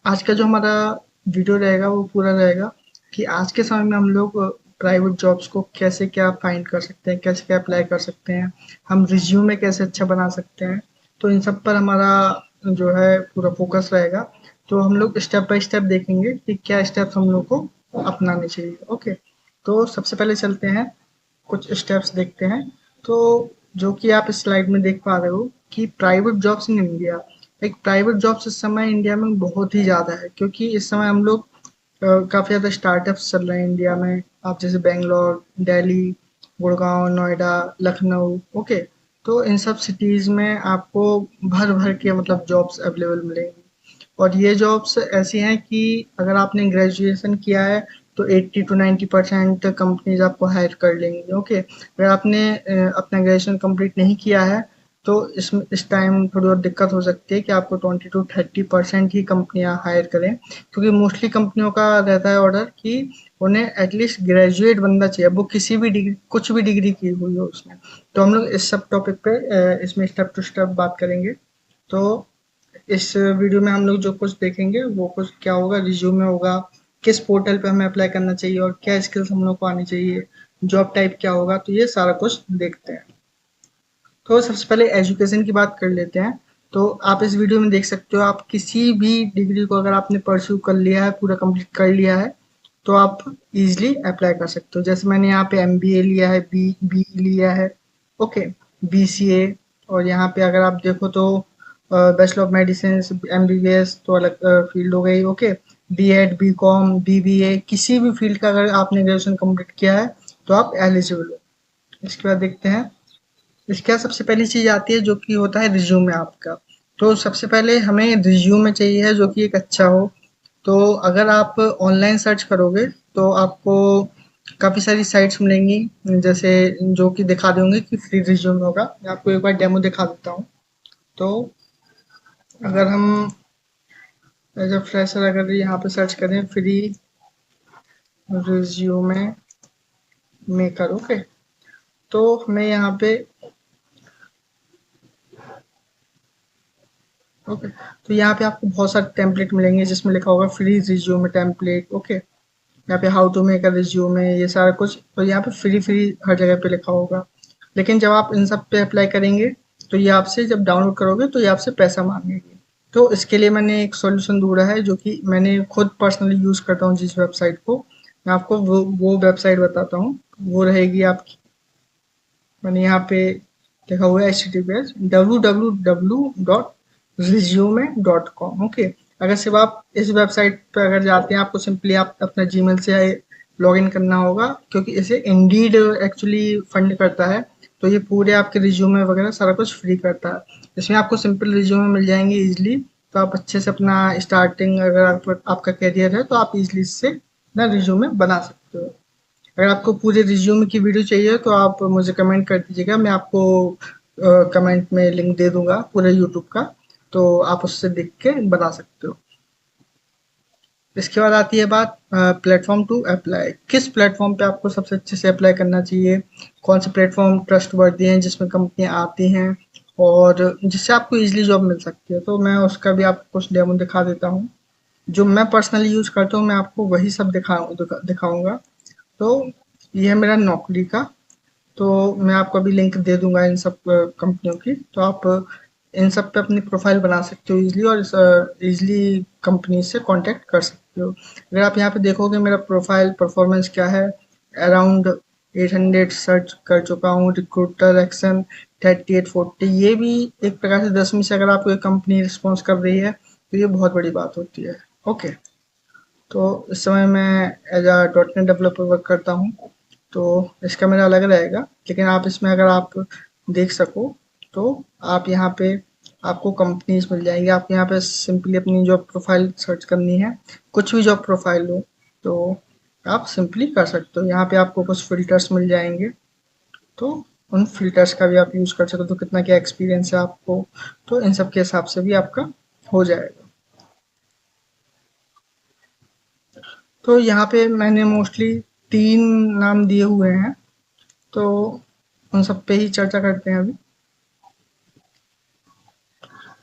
आज का जो हमारा वीडियो रहेगा वो पूरा रहेगा कि आज के समय में हम लोग प्राइवेट जॉब्स को कैसे क्या फाइंड कर सकते हैं, कैसे क्या अप्लाई कर सकते हैं, हम रिज्यूमे कैसे अच्छा बना सकते हैं। तो इन सब पर हमारा जो है पूरा फोकस रहेगा। तो हम लोग स्टेप बाय स्टेप देखेंगे कि क्या स्टेप्स हम लोग को अपनाने चाहिए। ओके, तो सबसे पहले चलते हैं, कुछ स्टेप्स देखते हैं। तो जो कि आप इस स्लाइड में देख पा रहे हो कि प्राइवेट जॉब्स इन इंडिया, एक प्राइवेट जॉब्स इस समय इंडिया में बहुत ही ज़्यादा है, क्योंकि इस समय हम लोग काफ़ी ज़्यादा स्टार्टअप्स चल रहे हैं इंडिया में। आप जैसे बैंगलोर, दिल्ली, गुड़गांव, नोएडा, लखनऊ। ओके, तो इन सब सिटीज़ में आपको भर भर के मतलब जॉब्स अवेलेबल मिलेंगी। और ये जॉब्स ऐसी हैं कि अगर आपने ग्रेजुएशन किया है तो 80 टू 90% कंपनीज आपको हायर कर लेंगी। ओके, अगर आपने अपना ग्रेजुएशन कंप्लीट नहीं किया है तो इस टाइम थोड़ी और दिक्कत हो सकती है कि आपको 20 टू 30% ही कंपनियां हायर करें, क्योंकि मोस्टली कंपनियों का रहता है ऑर्डर कि उन्हें एटलीस्ट ग्रेजुएट बंदा चाहिए, वो किसी भी डिग्री, कुछ भी डिग्री की हुई हो उसमें। तो हम लोग इस सब टॉपिक पे इसमें स्टेप टू स्टेप बात करेंगे। तो इस वीडियो में हम लोग जो कुछ देखेंगे वो कुछ क्या होगा, रिज्यूमे होगा, किस पोर्टल पे हमें अप्लाई करना चाहिए और क्या स्किल्स हम लोग को आनी चाहिए, जॉब टाइप क्या होगा, तो ये सारा कुछ देखते हैं। तो सबसे पहले एजुकेशन की बात कर लेते हैं। तो आप इस वीडियो में देख सकते हो, आप किसी भी डिग्री को अगर आपने परस्यू कर लिया है, पूरा कंप्लीट कर लिया है, तो आप इजीली अप्लाई कर सकते हो। जैसे मैंने यहाँ पे एमबीए लिया है, बी बी लिया है। Okay, BCA. और यहाँ पे अगर आप देखो तो बैचलर ऑफ मेडिसिन, एमबीबीएस तो अलग फील्ड हो गई। ओके, बीएड, बीकॉम, बीबीए, किसी भी फील्ड का अगर आपने ग्रेजुएशन कंप्लीट किया है तो आप एलिजिबल हो। इसके बाद देखते हैं, इसके बाद सबसे पहली चीज़ आती है जो कि होता है रिज्यूमे आपका। तो सबसे पहले हमें रिज्यूमे चाहिए है जो कि एक अच्छा हो। तो अगर आप ऑनलाइन सर्च करोगे तो आपको काफ़ी सारी साइट्स मिलेंगी, जैसे जो कि दिखा देंगे कि फ्री रिज्यूमे होगा। मैं आपको एक बार डेमो दिखा देता हूँ। तो अगर हम एज अ फ्रेशर अगर यहाँ पे सर्च करें फ्री रिज्यूमे मेकर, ओके, तो हमें यहाँ पे, ओके, तो यहाँ पे आपको बहुत सारे टेम्पलेट मिलेंगे जिसमें लिखा होगा फ्री रिज्यूमे टेम्पलेट। ओके, यहाँ पे how to make a resume, ये सारा कुछ तो यहाँ पे फ्री फ्री हर जगह पे लिखा होगा। लेकिन जब आप इन सब पे अप्लाई करेंगे तो ये आपसे, जब डाउनलोड करोगे तो ये आपसे पैसा मांगेगी। तो इसके लिए मैंने एक सॉल्यूशन ढूंढा है जो कि मैंने खुद पर्सनली यूज़ करता हूँ जिस वेबसाइट को। मैं आपको वो वेबसाइट बताता हूँ। वो रहेगी आपकी, मैंने यहाँ पे लिखा हुआ है https://www.resume.com। ओके, अगर सिर्फ आप इस वेबसाइट पर अगर जाते हैं, आपको सिंपली आप अपना जीमेल से लॉग इन करना होगा, क्योंकि इसे इंडीड एक्चुअली फंड करता है। तो ये पूरे आपके रिज्यूमे वगैरह सारा कुछ फ्री करता है। इसमें आपको सिंपल रिज्यूमे मिल जाएंगे इजीली। तो आप अच्छे से अपना स्टार्टिंग, अगर आपका करियर है तो आप इजीली इससे अपना रिज्यूमे बना सकते हो। अगर आपको पूरे रिज्यूम की वीडियो चाहिए तो आप मुझे कमेंट कर दीजिएगा, मैं आपको कमेंट में लिंक दे दूंगा पूरे यूट्यूब का। तो आप उससे देख के बना सकते हो। इसके बाद आती है बात प्लेटफॉर्म टू अप्लाई। किस प्लेटफॉर्म पे आपको सबसे अच्छे से अप्लाई करना चाहिए, कौन से प्लेटफॉर्म ट्रस्ट वर्दी हैं जिसमें कंपनियां आती हैं और जिससे आपको इजीली जॉब मिल सकती है। तो मैं उसका भी आपको कुछ डेमो दिखा देता हूँ। जो मैं पर्सनली यूज़ करता हूँ मैं आपको वही सब दिखाऊंगा। तो ये है मेरा नौकरी का। तो मैं आपको अभी लिंक दे दूंगा इन सब कंपनियों की। तो आप इन सब पे अपनी प्रोफाइल बना सकते हो इजीली और इजीली कंपनी से कांटेक्ट कर सकते हो। अगर आप यहाँ पे देखोगे मेरा प्रोफाइल परफॉर्मेंस क्या है, अराउंड 800 सर्च कर चुका हूँ, रिक्रूटर एक्शन 3840। ये भी एक प्रकार से 10 में से अगर आपको एक कंपनी रिस्पॉन्स कर रही है तो ये बहुत बड़ी बात होती है। ओके, तो इस समय मैं as a dot net developer work करता हूँ। तो इसका मेरा अलग रहेगा, लेकिन आप इसमें अगर आप देख सको तो आप यहाँ पे, आपको कंपनीज मिल जाएंगी। आपको यहाँ पे सिंपली अपनी जॉब प्रोफाइल सर्च करनी है, कुछ भी जॉब प्रोफाइल हो तो आप सिंपली कर सकते हो। यहाँ पे आपको कुछ फिल्टर्स मिल जाएंगे, तो उन फिल्टर्स का भी आप यूज़ कर सकते हो। तो कितना क्या एक्सपीरियंस है आपको, तो इन सब के हिसाब से भी आपका हो जाएगा। तो यहाँ पे मैंने मोस्टली 3 नाम दिए हुए हैं, तो उन सब पे ही चर्चा करते हैं अभी।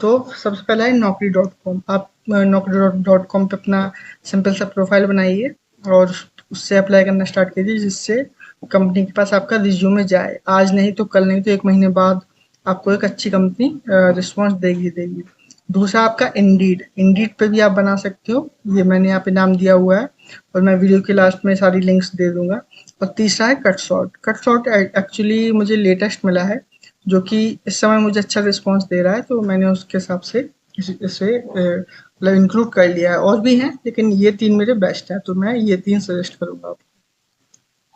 तो सबसे पहला है Naukri.com। आप naukri.com पे अपना सिंपल सा प्रोफाइल बनाइए और उससे अप्लाई करना स्टार्ट कीजिए, जिससे कंपनी के पास आपका रिज्यूमे जाए। आज नहीं तो कल, नहीं तो 1 महीने बाद आपको एक अच्छी कंपनी रिस्पॉन्स देगी देगी। दूसरा आपका इंडीड, इंडीड पे भी आप बना सकते हो, ये मैंने यहाँ पे नाम दिया हुआ है और मैं वीडियो के लास्ट में सारी लिंक्स दे दूंगा। और तीसरा है कटशॉट। कटशॉट एक्चुअली मुझे लेटेस्ट मिला है, जो कि इस समय मुझे अच्छा रिस्पॉन्स दे रहा है, तो मैंने उसके हिसाब से इसे मतलब इंक्लूड कर लिया है। और भी हैं लेकिन ये 3 मेरे बेस्ट हैं, तो मैं ये 3 सजेस्ट करूँगा आपको।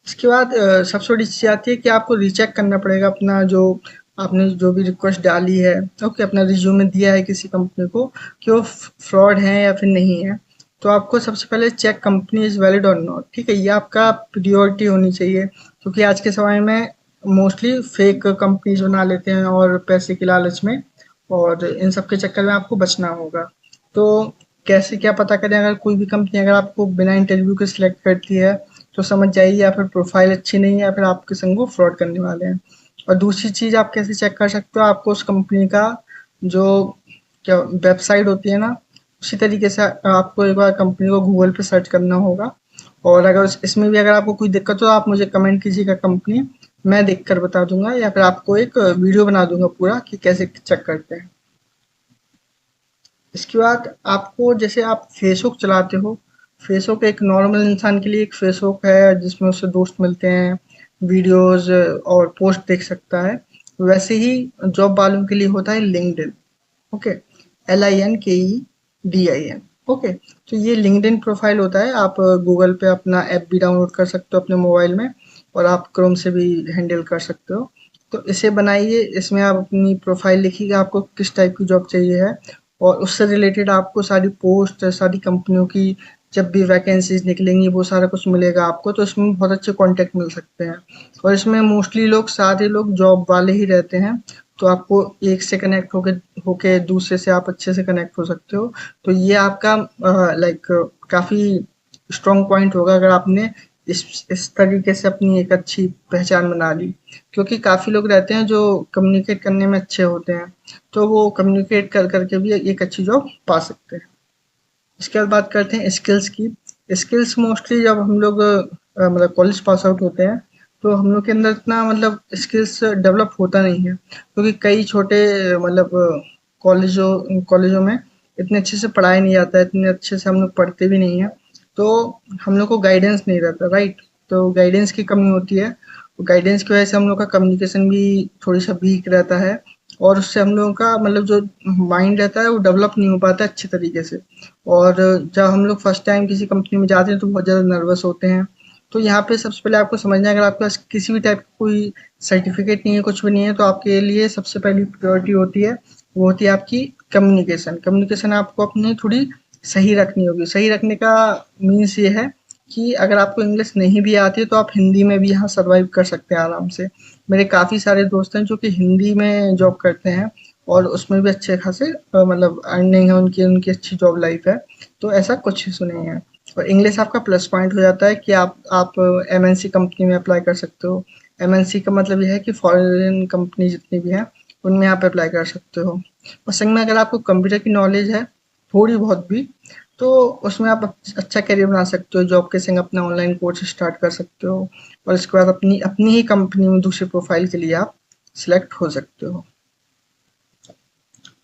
इसके बाद सबसे बड़ी चीज़ आती है कि आपको रीचेक करना पड़ेगा अपना जो आपने जो भी रिक्वेस्ट डाली है, ओके, अपना रिज्यूमे दिया है किसी कंपनी को, कि वो फ्रॉड है या फिर नहीं है। तो आपको सबसे पहले चेक कंपनी इज़ वैलिड और नॉट, ठीक है? ये आपका प्रायोरिटी होनी चाहिए, क्योंकि आज के समय में मोस्टली फेक कंपनीज बना लेते हैं और पैसे के लालच में, और इन सब के चक्कर में आपको बचना होगा। तो कैसे क्या पता करें? अगर कोई भी कंपनी अगर आपको बिना इंटरव्यू के सिलेक्ट करती है, तो समझ जाइए या फिर प्रोफाइल अच्छी नहीं है या फिर आपके संग वो फ्रॉड करने वाले हैं। और दूसरी चीज़ आप कैसे चेक कर सकते हो? आपको उस कंपनी का जो क्या वेबसाइट होती है ना, उसी तरीके से आपको एक बार कंपनी को गूगल पे सर्च करना होगा। और अगर इसमें भी अगर आपको कोई दिक्कत हो, आप मुझे कमेंट कीजिएगा कंपनी, मैं देख कर बता दूंगा या फिर आपको एक वीडियो बना दूंगा पूरा कि कैसे चेक करते हैं। इसके बाद आपको, जैसे आप फेसबुक चलाते हो, फेसबुक एक नॉर्मल इंसान के लिए एक फेसबुक है जिसमें उससे दोस्त मिलते हैं, वीडियोस और पोस्ट देख सकता है। वैसे ही जॉब वालों के लिए होता है लिंक्डइन, ओके, LINKEDIN, ओके। तो ये लिंक्डइन प्रोफाइल होता है। आप गूगल पे अपना ऐप भी डाउनलोड कर सकते हो अपने मोबाइल में, और आप क्रोम से भी हैंडल कर सकते हो। तो इसे बनाइए, इसमें आप अपनी प्रोफाइल लिखिएगा, आपको किस टाइप की जॉब चाहिए है, और उससे रिलेटेड आपको सारी पोस्ट, सारी कंपनियों की जब भी वैकेंसीज निकलेंगी वो सारा कुछ मिलेगा आपको। तो इसमें बहुत अच्छे कॉन्टैक्ट मिल सकते हैं, और इसमें मोस्टली लोग, सारे लोग जॉब वाले ही रहते हैं। तो आपको एक से कनेक्ट होके होके दूसरे से आप अच्छे से कनेक्ट हो सकते हो। तो ये आपका लाइक काफ़ी स्ट्रॉन्ग पॉइंट होगा अगर आपने इस तरीके से अपनी एक अच्छी पहचान बना ली, क्योंकि काफ़ी लोग रहते हैं जो कम्युनिकेट करने में अच्छे होते हैं, तो वो कम्युनिकेट कर करके भी एक अच्छी जॉब पा सकते हैं। इसके बाद बात करते हैं स्किल्स की। स्किल्स मोस्टली जब हम लोग मतलब कॉलेज पास आउट होते हैं, तो हम लोग के अंदर इतना मतलब स्किल्स डेवलप होता नहीं है, क्योंकि कई छोटे मतलब कॉलेजों कॉलेजों में इतने अच्छे से पढ़ाया नहीं जाता है, इतने अच्छे से हम लोग पढ़ते भी नहीं हैं। तो हम लोग को गाइडेंस नहीं रहता, राइट? तो गाइडेंस की कमी होती है। गाइडेंस की वजह से हम लोग का कम्युनिकेशन भी थोड़ी सा वीक रहता है, और उससे हम लोगों का मतलब जो माइंड रहता है वो डेवलप नहीं हो पाता अच्छे तरीके से। और जब हम लोग फर्स्ट टाइम किसी कंपनी में जाते हैं तो बहुत ज़्यादा नर्वस होते हैं। तो यहाँ पे सबसे पहले आपको समझना है, अगर आपके पास किसी भी टाइप का कोई सर्टिफिकेट नहीं है, कुछ भी नहीं है, तो आपके लिए सबसे पहली प्रायोरिटी होती है, वो होती है आपकी कम्युनिकेशन। कम्युनिकेशन आपको अपनी थोड़ी सही रखनी होगी। सही रखने का मीन्स ये है कि अगर आपको इंग्लिश नहीं भी आती है तो आप हिंदी में भी यहाँ सर्वाइव कर सकते हैं आराम से। मेरे काफ़ी सारे दोस्त हैं जो कि हिंदी में जॉब करते हैं, और उसमें भी अच्छे खासे मतलब अर्निंग है उनकी, उनकी अच्छी जॉब लाइफ है। तो ऐसा कुछ इशू नहीं है। और इंग्लिश आपका प्लस पॉइंट हो जाता है कि आप MNC कंपनी में अप्लाई कर सकते हो। MNC का मतलब ये है कि फॉरेन कंपनी जितनी भी हैं उनमें आप अप्लाई कर सकते हो। और संग में अगर आपको कंप्यूटर की नॉलेज है थोड़ी बहुत भी, तो उसमें आप अच्छा करियर बना सकते हो। जॉब के संग अपना ऑनलाइन कोर्स स्टार्ट कर सकते हो, और इसके बाद अपनी अपनी ही कंपनी में दूसरी प्रोफाइल के लिए आप सिलेक्ट हो सकते हो।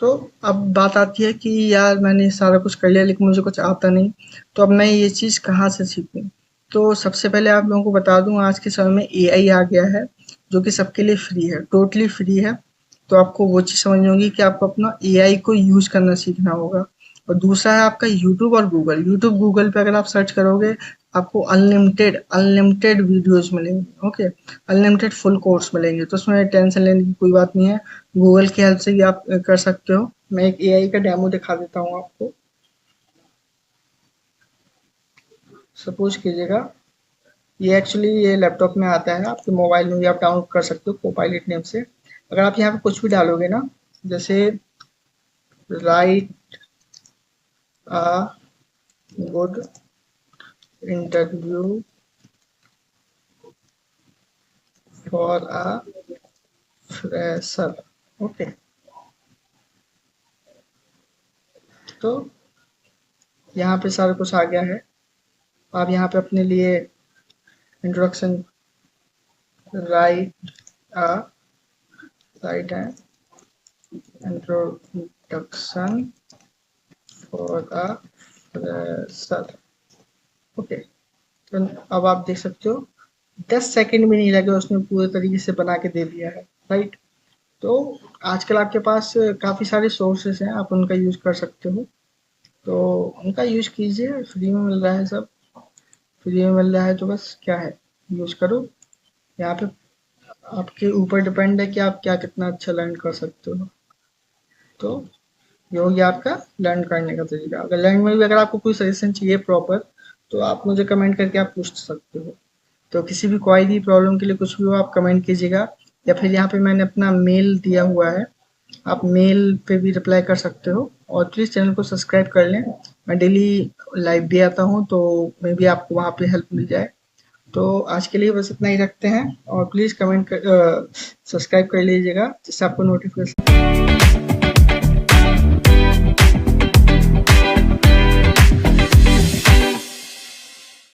तो अब बात आती है कि यार मैंने सारा कुछ कर लिया लेकिन मुझे कुछ आता नहीं, तो अब मैं ये चीज़ कहाँ से सीखूँ? तो सबसे पहले आप लोगों को बता दूँ, आज के समय में AI आ गया है, जो कि सबके लिए फ्री है, टोटली फ्री है। तो आपको वो चीज़ समझनी होगी कि आपको अपना AI को यूज़ करना सीखना होगा। और दूसरा है आपका यूट्यूब और गूगल। यूट्यूब, गूगल पे अगर आप सर्च करोगे, आपको अनलिमिटेड अनलिमिटेड वीडियोज़ मिलेंगे, ओके? अनलिमिटेड फुल कोर्स मिलेंगे, तो उसमें टेंशन लेने की कोई बात नहीं है। गूगल की हेल्प से भी आप कर सकते हो। मैं एक AI का डेमो दिखा देता हूँ आपको। सपोज कीजिएगा, ये लैपटॉप में आता है, आपके मोबाइल में भी आप डाउनलोड कर सकते हो कोपायलट नेम से। अगर आप यहाँ पे कुछ भी डालोगे ना, जैसे right a good interview for a fresher, okay, तो यहाँ पे सारा कुछ आ गया है। आप यहाँ पे अपने लिए इंट्रोडक्शन राइट राइट है, introduction for a fresher. Okay, तो अब आप देख सकते हो 10 सेकंड भी नहीं लगे, उसने पूरे तरीके से बना के दे दिया है, राइट। तो आजकल आपके पास काफ़ी सारे सोर्सेस हैं, आप उनका यूज़ कर सकते हो। तो उनका यूज़ कीजिए, फ्री में मिल रहा है सब, फ्री में मिल रहा है तो बस क्या है, यूज़ करो। यहाँ पे आपके ऊपर डिपेंड है कि आप क्या कितना अच्छा लर्न कर सकते हो। तो ये हो गया आपका लर्न करने का तरीका। अगर लर्न में भी अगर आपको कोई सजेशन चाहिए प्रॉपर, तो आप मुझे कमेंट करके आप पूछ सकते हो। तो किसी भी क्वायरी प्रॉब्लम के लिए कुछ भी हो आप कमेंट कीजिएगा, या फिर यहाँ पे मैंने अपना मेल दिया हुआ है, आप मेल पे भी रिप्लाई कर सकते हो। और प्लीज़ चैनल को सब्सक्राइब कर लें, मैं डेली लाइव भी आता हूँ, तो मे बी आपको वहाँ पे हेल्प मिल जाए। तो आज के लिए बस इतना ही रखते हैं, और प्लीज़ कमेंट कर सब्सक्राइब कर लीजिएगा जिससे आपको नोटिफिकेशन